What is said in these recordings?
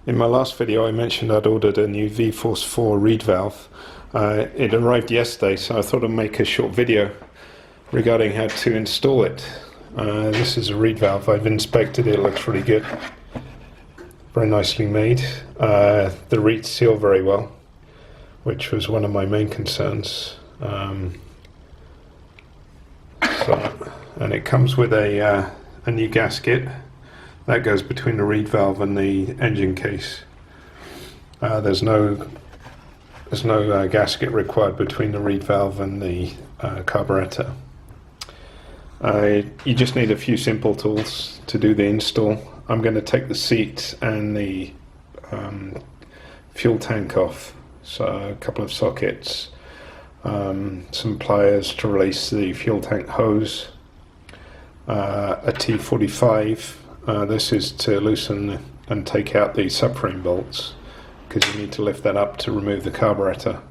In my last video I mentioned I'd ordered a new VForce4 reed valve. It arrived yesterday, so I thought I'd make a short video regarding how to install it. This is a reed valve. I've inspected it, looks really good. Very nicely made. The reeds seal very well, which was one of my main concerns. And it comes with a new gasket that goes between the reed valve and the engine case. There's no gasket required between the reed valve and the carburetor. You just need a few simple tools to do the install. I'm going to take the seat and the fuel tank off, so a couple of sockets, some pliers to release the fuel tank hose, a T45. This is to loosen and take out the subframe bolts, because you need to lift that up to remove the carburetor.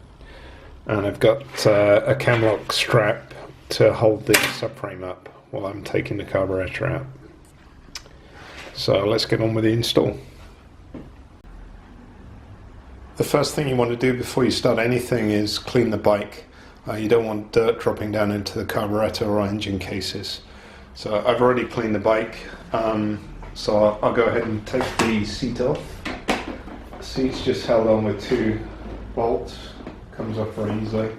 And I've got a camlock strap to hold the subframe up while I'm taking the carburetor out. So let's get on with the install. The first thing you want to do before you start anything is clean the bike. You don't want dirt dropping down into the carburetor or engine cases. So I've already cleaned the bike, so I'll go ahead and take the seat off. The seat's just held on with 2 bolts, comes off very easily.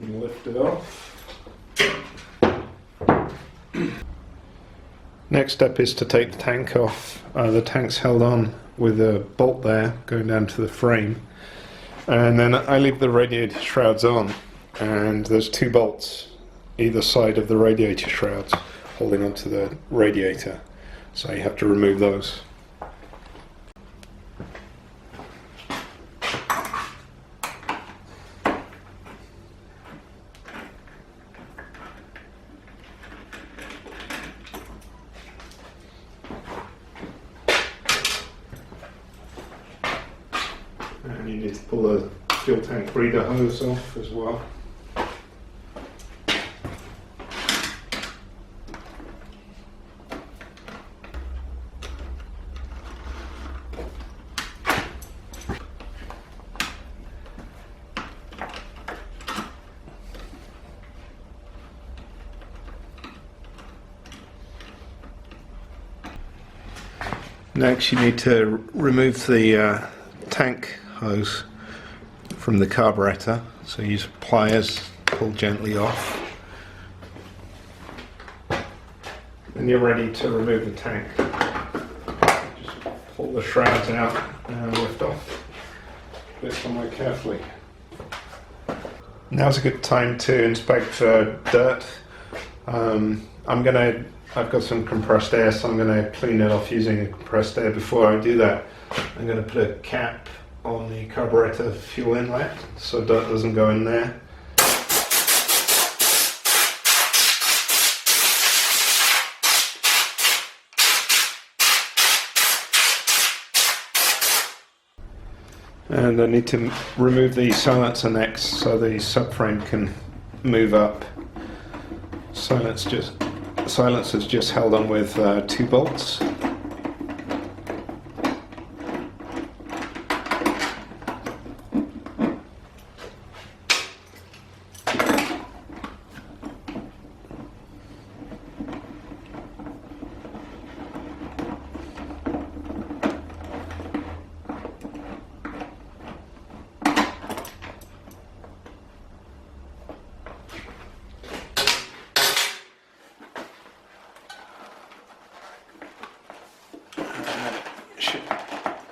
Lift it off. Next step is to take the tank off. The tank's held on with a bolt there going down to the frame, and then I leave the radiator shrouds on, and there's 2 bolts either side of the radiator shrouds holding onto the radiator, so you have to remove those. And you need to pull the fuel tank breather hose off as well. Next you need to remove the tank hose from the carburetor, so use pliers, pull gently off. When you're ready to remove the tank, just pull the shrouds out and lift off a bit somewhere carefully. Now's a good time to inspect for dirt. I've got some compressed air, so I'm going to clean it off using compressed air. Before I do that, I'm going to put a cap on the carburetor fuel inlet so dirt doesn't go in there. And I need to remove the silencer next so the subframe can move up. Silencer's just held on with 2 bolts. Should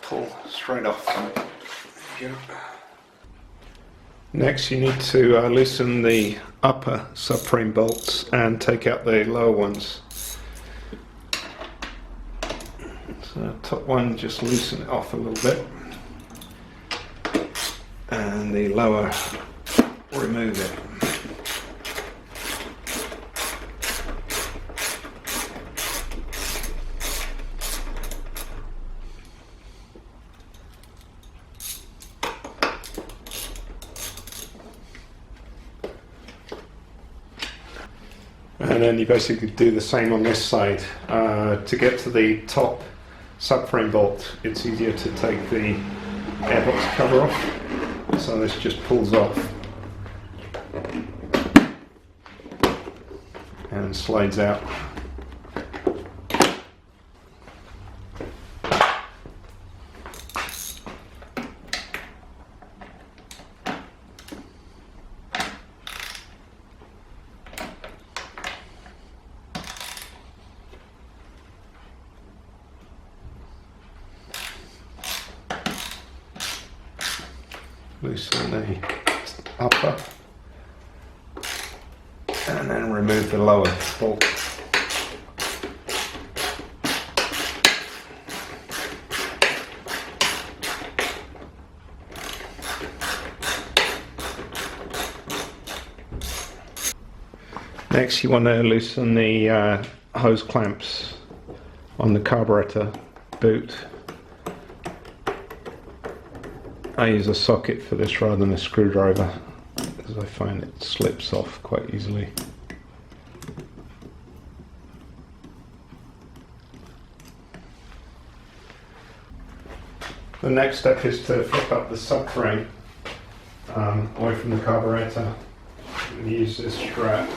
pull straight off. There you go. Next you need to loosen the upper subframe bolts and take out the lower ones. So top one, just loosen it off a little bit, and the lower, remove it. And then you basically do the same on this side. To get to the top subframe bolt, it's easier to take the airbox cover off. So this just pulls off and slides out. Loosen the upper and then remove the lower bolt. Next you want to loosen the hose clamps on the carburetor boot. I use a socket for this rather than a screwdriver because I find it slips off quite easily. The next step is to flip up the subframe away from the carburetor and use this strap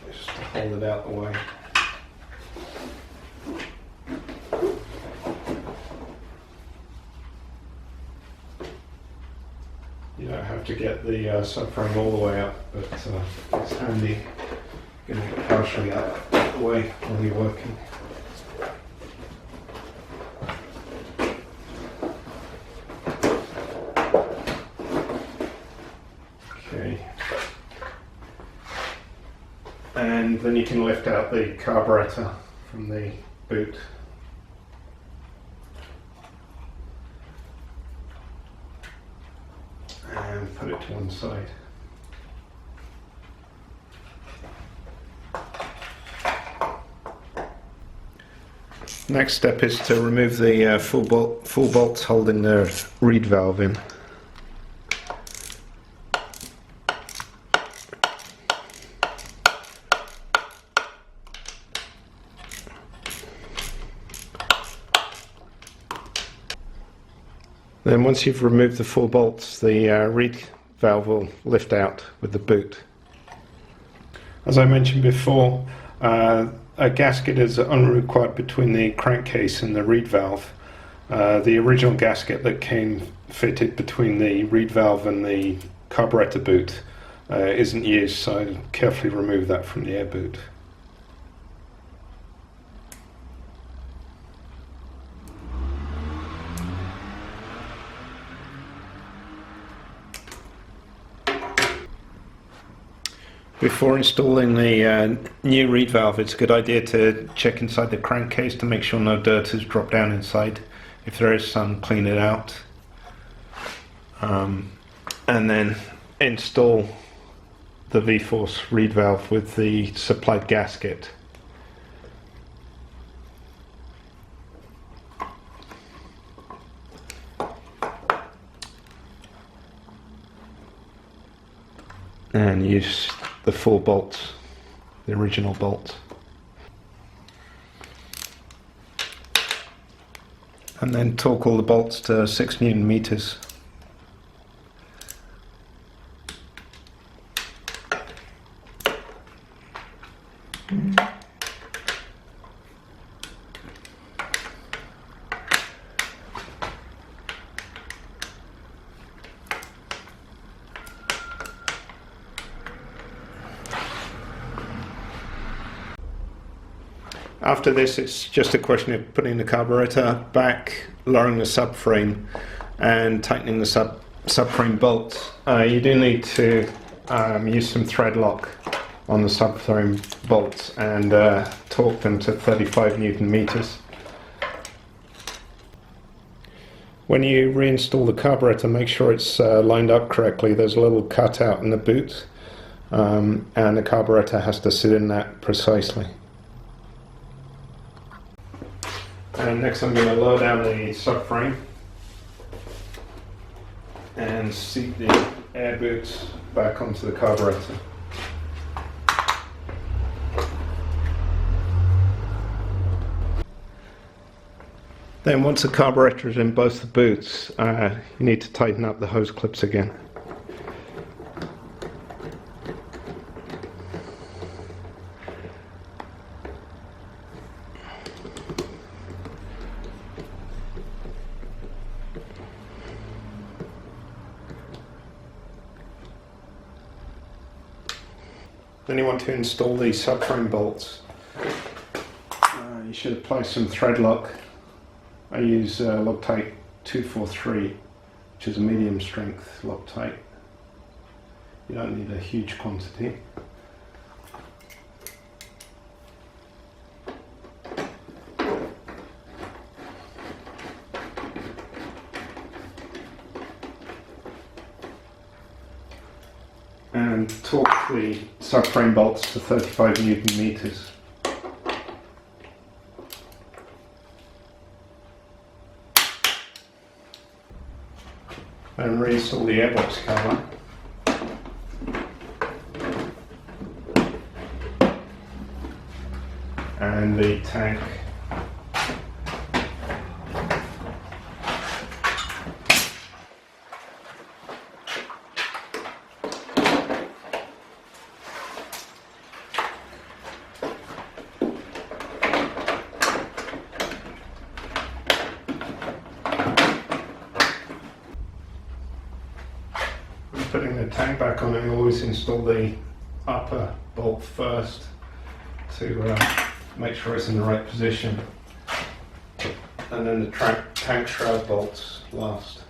just to hold it out the way. You don't have to get the subframe all the way up, but it's handy getting it partially out the way while you're working. Okay. And then you can lift out the carburetor from the boot. And put it to one side. Next step is to remove the full bolts holding the reed valve in. Then once you've removed the full bolts, the reed valve will lift out with the boot. As I mentioned before, a gasket is unrequired between the crankcase and the reed valve. The original gasket that came fitted between the reed valve and the carburetor boot isn't used, so carefully remove that from the air boot. Before installing the new reed valve, it's a good idea to check inside the crankcase to make sure no dirt has dropped down inside. If there is some, clean it out. And then install the VForce reed valve with the supplied gasket. And use the full bolts, the original bolts. And then torque all the bolts to 6 Newton meters. After this, it's just a question of putting the carburetor back, lowering the subframe, and tightening the subframe bolts. You do need to use some thread lock on the subframe bolts and torque them to 35 Newton meters. When you reinstall the carburetor, make sure it's lined up correctly. There's a little cutout in the boot, and the carburetor has to sit in that precisely. And next I'm going to lower down the subframe and seat the air boots back onto the carburetor. Then once the carburetor is in both the boots, you need to tighten up the hose clips again. Then you want to install the subframe bolts. You should apply some thread lock. I use Loctite 243, which is a medium strength Loctite. You don't need a huge quantity. And torque the subframe bolts to 35 Newton meters. And reinstall the airbox cover. And the tank. Putting the tank back on, I always install the upper bolt first to make sure it's in the right position, and then the tank shroud bolts last.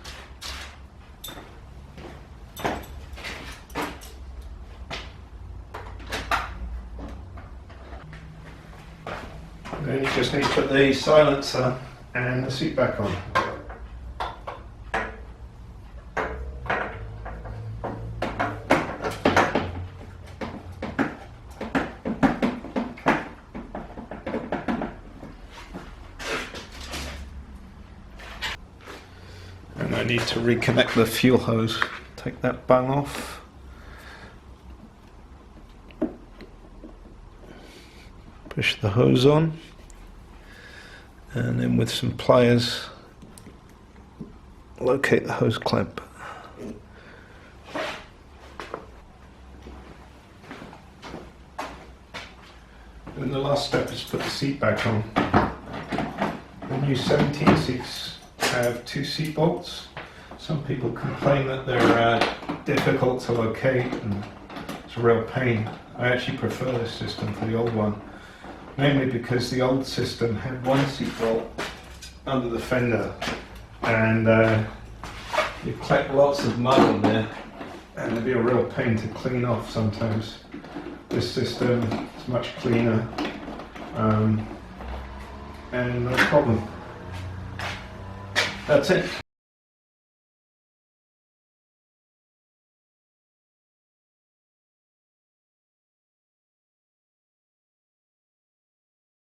Then you just need to put the silencer and the seat back on. And I need to reconnect the fuel hose. Take that bung off. Push the hose on. And then with some pliers, locate the hose clamp. And the last step is put the seat back on. The new 17 seats have 2 seat bolts. Some people complain that they're difficult to locate and it's a real pain. I actually prefer this system to the old one, mainly because the old system had 1 seat bolt under the fender, and you collect lots of mud on there and it'd be a real pain to clean off sometimes. This system is much cleaner and no problem. That's it.